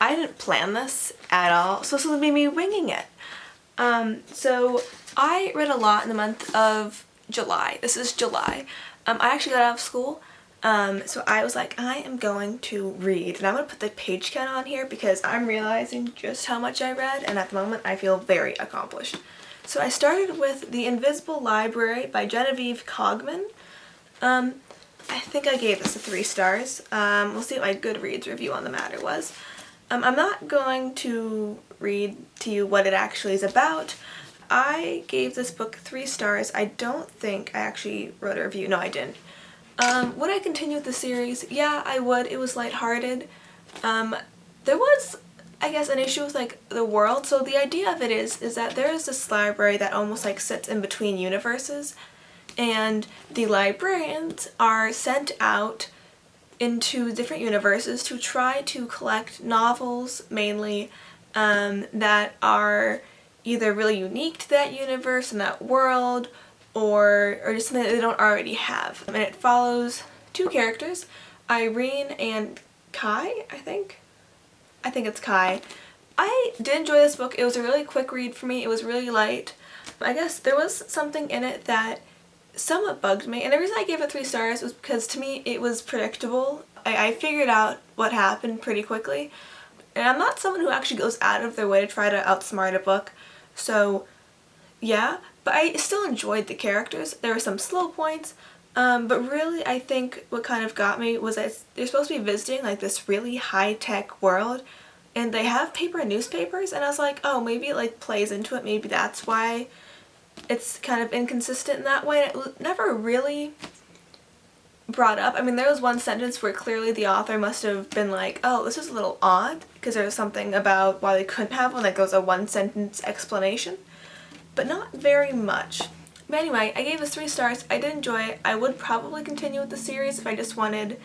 I didn't plan this at all, so this will be me winging it. So I read a lot in the month of July. This is July. I actually got out of school, so I was like, I am going to read, and I'm going to put the page count on here because I'm realizing just how much I read, and at the moment I feel very accomplished. So I started with The Invisible Library by Genevieve Cogman. I think I gave this 3 stars. We'll see what my Goodreads review on the matter was. I'm not going to read to you what it actually is about. I gave this book 3 stars. I don't think I actually wrote a review. No, I didn't. Would I continue with the series? Yeah, I would. It was lighthearted. There was, I guess, an issue with like the world. So the idea of it is that there is this library that almost like sits in between universes, and the librarians are sent out into different universes to try to collect novels, mainly, that are either really unique to that universe and that world, or just something that they don't already have. And it follows 2 characters, Irene and Kai, I think it's Kai. I did enjoy this book. It was a really quick read for me. It was really light. I guess there was something in it that somewhat bugged me, and the reason I gave it 3 stars was because to me it was predictable. I figured out what happened pretty quickly, and I'm not someone who actually goes out of their way to try to outsmart a book, so yeah, but I still enjoyed the characters. There were some slow points, but really I think what kind of got me was that they're supposed to be visiting like this really high-tech world, and they have paper newspapers, and I was like, oh, maybe it like plays into it, maybe that's why it's kind of inconsistent in that way. And it never really brought up. I mean, there was one sentence where clearly the author must have been like, oh, this is a little odd, because there was something about why they couldn't have one, like it was a 1-sentence explanation, but not very much. But anyway, I gave this 3 stars. I did enjoy it. I would probably continue with the series if I just wanted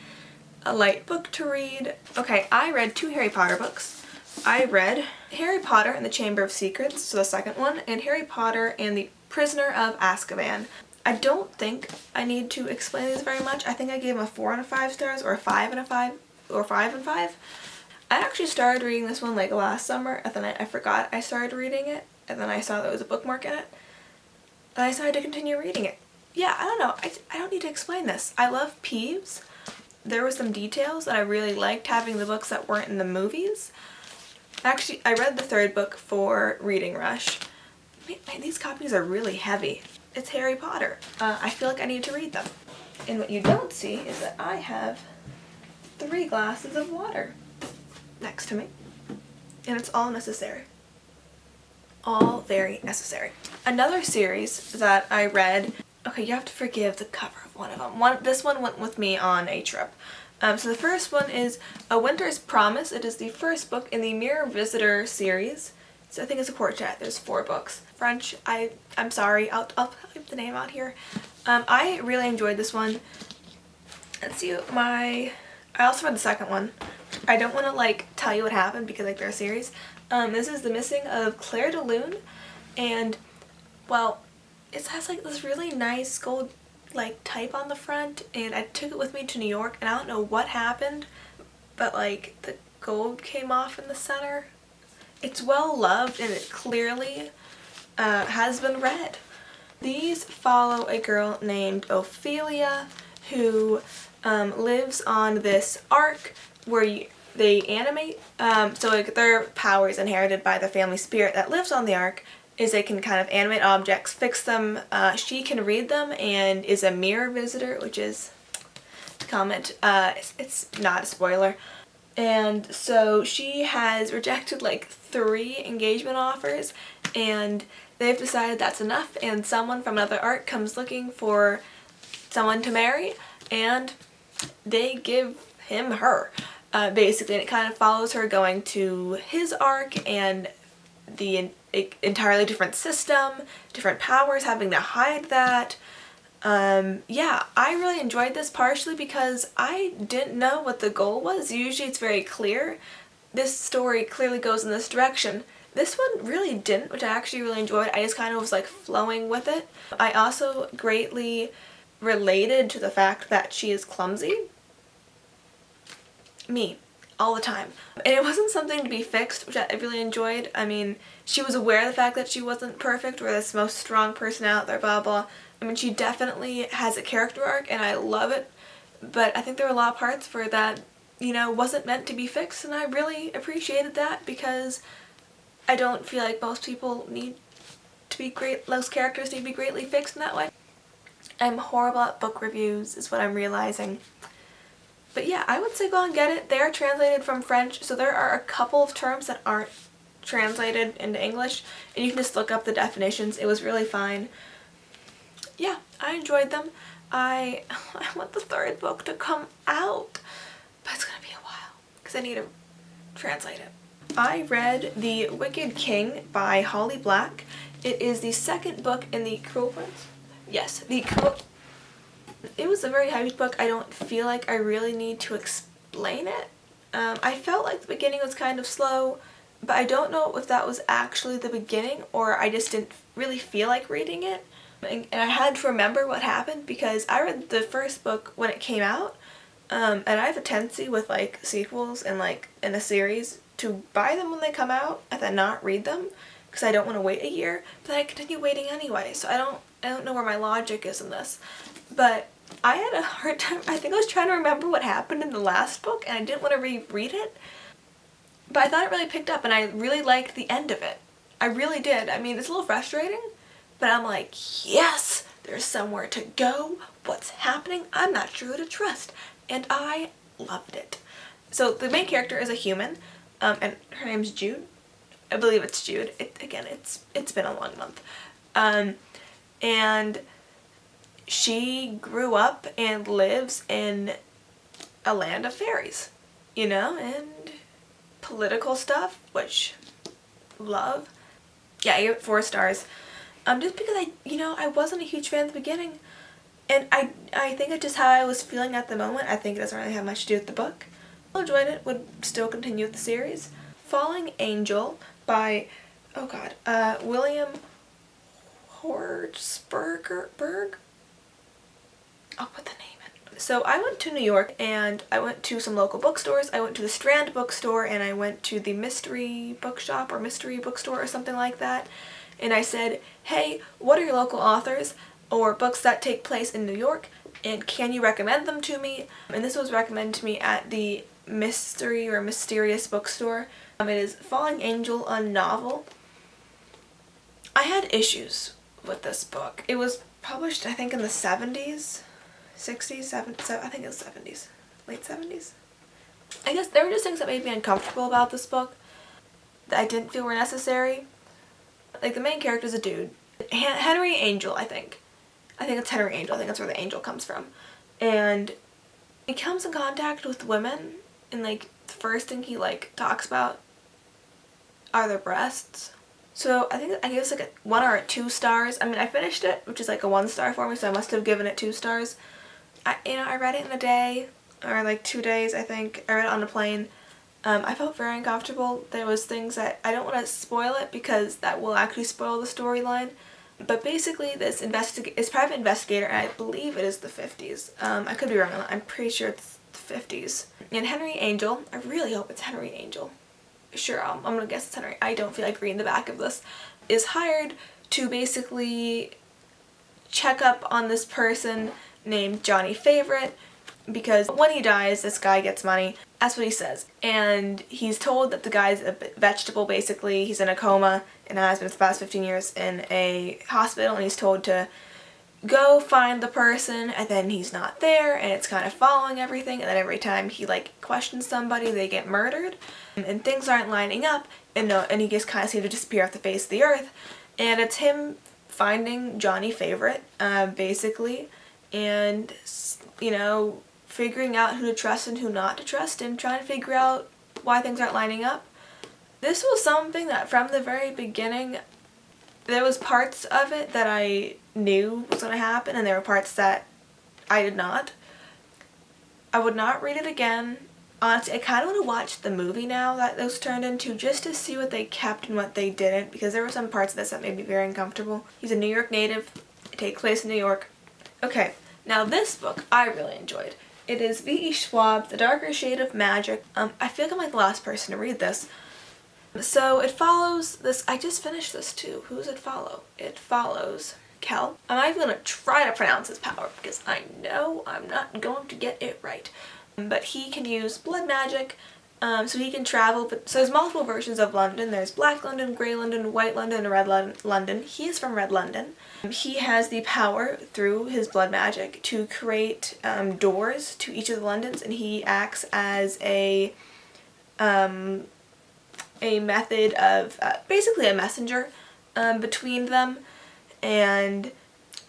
a light book to read. Okay, I read 2 Harry Potter books. I read Harry Potter and the Chamber of Secrets, so the second one, and Harry Potter and the Prisoner of Azkaban. I don't think I need to explain these very much. I think I gave them a 4 out of 5 stars, or a 5 and a 5, or 5 and 5. I actually started reading this one like last summer, and then I forgot I started reading it, and then I saw there was a bookmark in it, and I decided to continue reading it. Yeah, I don't know. I don't need to explain this. I love peeves. There were some details that I really liked having the books that weren't in the movies. Actually, I read the 3rd book for Reading Rush. Man, these copies are really heavy. It's Harry Potter. I feel like I need to read them. And what you don't see is that I have 3 glasses of water next to me. And it's all necessary. All very necessary. Another series that I read, okay, you have to forgive the cover of one of them. This one went with me on a trip. So the first one is A Winter's Promise. It is the first book in the Mirror-Visitor series. So I think it's a quartet. There's 4 books. French, I'm sorry, I'll leave the name out here. I really enjoyed this one. Let's see, I also read the second one. I don't want to like tell you what happened because like they're a series. This is The Missing of Clairdelune, and well, it has like this really nice gold like type on the front, and I took it with me to New York, and I don't know what happened, but like the gold came off in the center. It's well loved, and it clearly has been read. These follow a girl named Ophelia who lives on this ark where they animate. So like their powers inherited by the family spirit that lives on the ark is they can kind of animate objects, fix them. She can read them and is a mirror visitor, which is, to comment, it's not a spoiler. And so she has rejected like 3 engagement offers, and they've decided that's enough, and someone from another ark comes looking for someone to marry, and they give him her, basically, and it kind of follows her going to his ark and the entirely different system, different powers, having to hide that. Yeah, I really enjoyed this partially because I didn't know what the goal was. Usually it's very clear. This story clearly goes in this direction. This one really didn't, which I actually really enjoyed. I just kind of was like flowing with it. I also greatly related to the fact that she is clumsy. Me. all the time. And it wasn't something to be fixed, which I really enjoyed. I mean, she was aware of the fact that she wasn't perfect or this most strong person out there, blah blah. I mean, she definitely has a character arc and I love it, but I think there were a lot of parts where that, you know, wasn't meant to be fixed, and I really appreciated that because I don't feel like most people need to be great, most characters need to be greatly fixed in that way. I'm horrible at book reviews is what I'm realizing. But yeah, I would say go and get it. They are translated from French, so there are a couple of terms that aren't translated into English, and you can just look up the definitions. It was really fine. Yeah, I enjoyed them. I want the third book to come out, but it's gonna be a while because I need to translate it. I read The Wicked King by Holly Black. It is the second book in the Cruel Prince. Yes, the Cruel. It was a very heavy book. I don't feel like I really need to explain it. I felt like the beginning was kind of slow, but I don't know if that was actually the beginning or I just didn't really feel like reading it. And I had to remember what happened because I read the first book when it came out, and I have a tendency with like sequels and like in a series to buy them when they come out and then not read them because I don't want to wait a year, but then I continue waiting anyway, so I don't know where my logic is in this. But I had a hard time. I think I was trying to remember what happened in the last book and I didn't want to reread it, but I thought it really picked up and I really liked the end of it. I really did. I mean, it's a little frustrating, but I'm like, yes, there's somewhere to go. What's happening? I'm not sure who to trust. And I loved it. So the main character is a human, and her name's Jude. I believe it's Jude. Again, it's been a long month. And she grew up and lives in a land of fairies, you know, and political stuff, which love. Yeah, I give it 4 stars. Just because I wasn't a huge fan at the beginning, and I think it's just how I was feeling at the moment. I think it doesn't really have much to do with the book. I enjoyed it, would still continue with the series. Falling Angel by, William Hortzberg. I'll put the name in. So I went to New York and I went to some local bookstores. I went to the Strand bookstore and I went to the Mystery Bookshop or Mystery Bookstore or something like that. And I said, hey, what are your local authors or books that take place in New York, and can you recommend them to me? And this was recommended to me at the Mystery or Mysterious Bookstore. It is Falling Angel, a novel. I had issues with this book. It was published, I think, in the 70s, 60s, I think it was 70s, late 70s. I guess there were just things that made me uncomfortable about this book that I didn't feel were necessary. Like, the main character is a dude. Henry Angel, I think. I think it's Henry Angel. I think that's where the angel comes from. And he comes in contact with women, and, like, the first thing he, like, talks about are their breasts. So I think I gave this, like, a 1 or 2 stars. I mean, I finished it, which is, like, a 1 star for me, so I must have given it 2 stars. I read it in a day, or, like, 2 days, I think. I read it on a plane. I felt very uncomfortable. There was things that I don't want to spoil it because that will actually spoil the storyline. But basically, this is private investigator, and I believe it is the 50s. I could be wrong on that. I'm pretty sure it's the 50s. And Henry Angel, I really hope it's Henry Angel. Sure, I'm gonna guess it's Henry. I don't feel like reading the back of this. Is hired to basically check up on this person named Johnny Favorite, because when he dies, this guy gets money. That's what he says. And he's told that the guy's a vegetable, basically. He's in a coma and has been for the past 15 years in a hospital, and he's told to go find the person, and then he's not there, and it's kind of following everything, and then every time he, like, questions somebody, they get murdered, and things aren't lining up, and he just kind of seems to disappear off the face of the earth. And it's him finding Johnny Favorite, basically, and, you know, figuring out who to trust and who not to trust, and trying to figure out why things aren't lining up. This was something that from the very beginning, there was parts of it that I knew was going to happen, and there were parts that I did not. I would not read it again. Honestly, I kind of want to watch the movie now that those turned into, just to see what they kept and what they didn't, because there were some parts of this that made me very uncomfortable. He's a New York native. It takes place in New York. Okay, now this book I really enjoyed. It is V.E. Schwab, The Darker Shade of Magic. I feel like I'm like the last person to read this. So it follows this, I just finished this too. Who does it follow? It follows Kel. I'm not even going to try to pronounce his power because I know I'm not going to get it right. But he can use blood magic, so he can travel. So there's multiple versions of London. There's Black London, Grey London, White London, and Red London. He is from Red London. He has the power through his blood magic to create doors to each of the Londons, and he acts as a method of, basically a messenger between them. And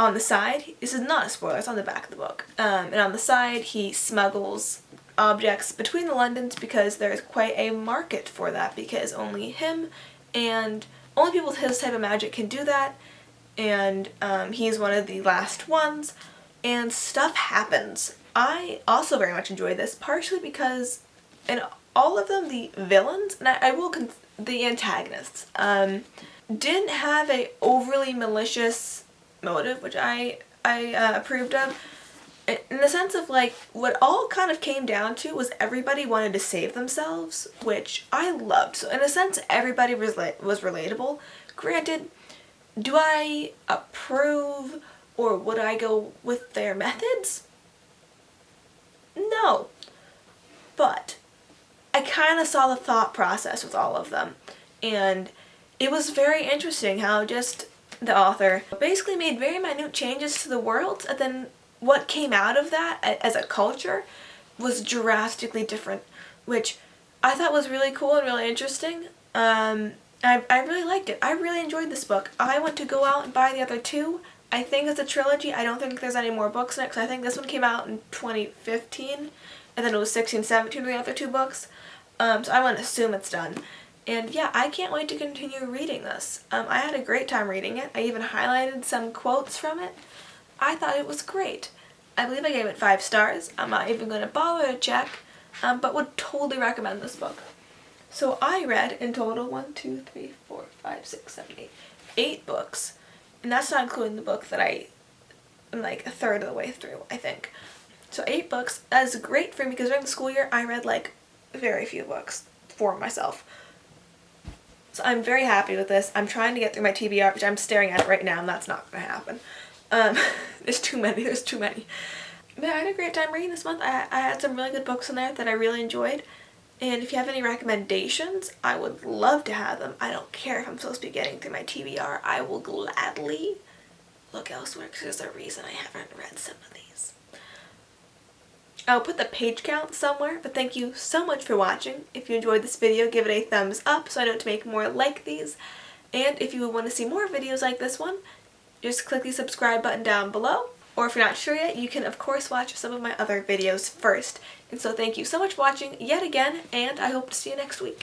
on the side, this is not a spoiler, it's on the back of the book, and on the side he smuggles objects between the Londons because there is quite a market for that, because only him and only people with his type of magic can do that, and he's one of the last ones, and stuff happens. I also very much enjoyed this, partially because in all of them the villains, and the antagonists, didn't have a overly malicious motive, which I approved of, in the sense of like what all kind of came down to was everybody wanted to save themselves, which I loved. So in a sense everybody was relatable. Granted, do I approve or would I go with their methods? No. But I kind of saw the thought process with all of them, and it was very interesting how just the author basically made very minute changes to the world, and then what came out of that as a culture was drastically different, which I thought was really cool and really interesting. I really liked it. I really enjoyed this book. I want to go out and buy the other two. I think it's a trilogy. I don't think there's any more books in it, because I think this one came out in 2015, and then it was 16, 17 the other two books. So I want to assume it's done. And yeah, I can't wait to continue reading this. I had a great time reading it. I even highlighted some quotes from it. I thought it was great. I believe I gave it 5 stars. I'm not even going to bother to check, but would totally recommend this book. So I read in total 8 books. And that's not including the book that I'm like a third of the way through, I think. So 8 books. That is great for me because during the school year I read like very few books for myself. So I'm very happy with this. I'm trying to get through my TBR, which I'm staring at it right now, and that's not going to happen. There's too many. But I had a great time reading this month. I had some really good books in there that I really enjoyed. And if you have any recommendations, I would love to have them. I don't care if I'm supposed to be getting through my TBR. I will gladly look elsewhere because there's a reason I haven't read some of these. I'll put the page count somewhere, but thank you so much for watching. If you enjoyed this video, give it a thumbs up so I know to make more like these. And if you want to see more videos like this one, just click the subscribe button down below. Or if you're not sure yet, you can of course watch some of my other videos first. And so thank you so much for watching yet again, and I hope to see you next week.